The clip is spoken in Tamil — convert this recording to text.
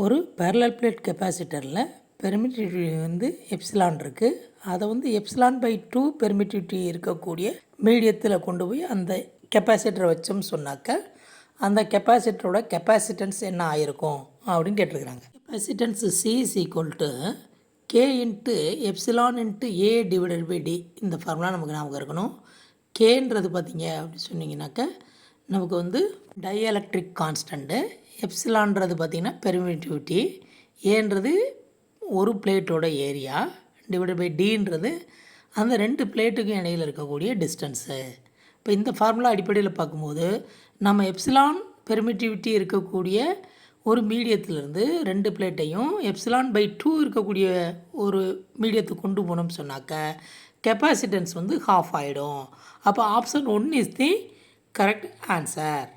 ஒரு பேரலல் பிளேட் கெப்பாசிட்டரில் பெர்மிட்டிவிட்டி வந்து எப்சிலான் இருக்குது. அதை வந்து எப்சிலான் பை 2 பெர்மிட்டிவிட்டி இருக்கக்கூடிய மீடியத்தில் கொண்டு போய் அந்த கெப்பாசிட்டரை வச்சோம்னு சொன்னாக்க அந்த கெப்பாசிட்டரோட கெப்பாசிட்டன்ஸ் என்ன ஆகிருக்கும் அப்படின்னு கேட்டிருக்கிறாங்க. Capacitance C is equal to K into epsilon into A divided by D. இந்த ஃபார்முலா நமக்கு ஞாபகம் இருக்கணும். கேன்றது பார்த்திங்க அப்படின்னு சொன்னிங்கனாக்கா நமக்கு வந்து டைஎலக்ட்ரிக் கான்ஸ்டண்ட்டு, எப்சிலான்றது பார்த்திங்கன்னா பெர்மிட்டிவிட்டி, ஏன்றது ஒரு பிளேட்டோட ஏரியா டிவைடட் பை டின்றது அந்த ரெண்டு பிளேட்டுக்கும் இடையில் இருக்கக்கூடிய டிஸ்டன்ஸு. இப்போ இந்த ஃபார்முலா அடிப்படையில் பார்க்கும்போது நம்ம எப்சிலான் பெர்மிட்டிவிட்டி இருக்கக்கூடிய ஒரு மீடியத்திலேருந்து ரெண்டு பிளேட்டையும் எப்சிலான் பை 2 இருக்கக்கூடிய ஒரு மீடியத்துக்கு கொண்டு போனோம்னு சொன்னாக்க கெப்பாசிட்டன்ஸ் வந்து ஹாஃப் ஆகிடும். அப்போ option 1 is the correct answer.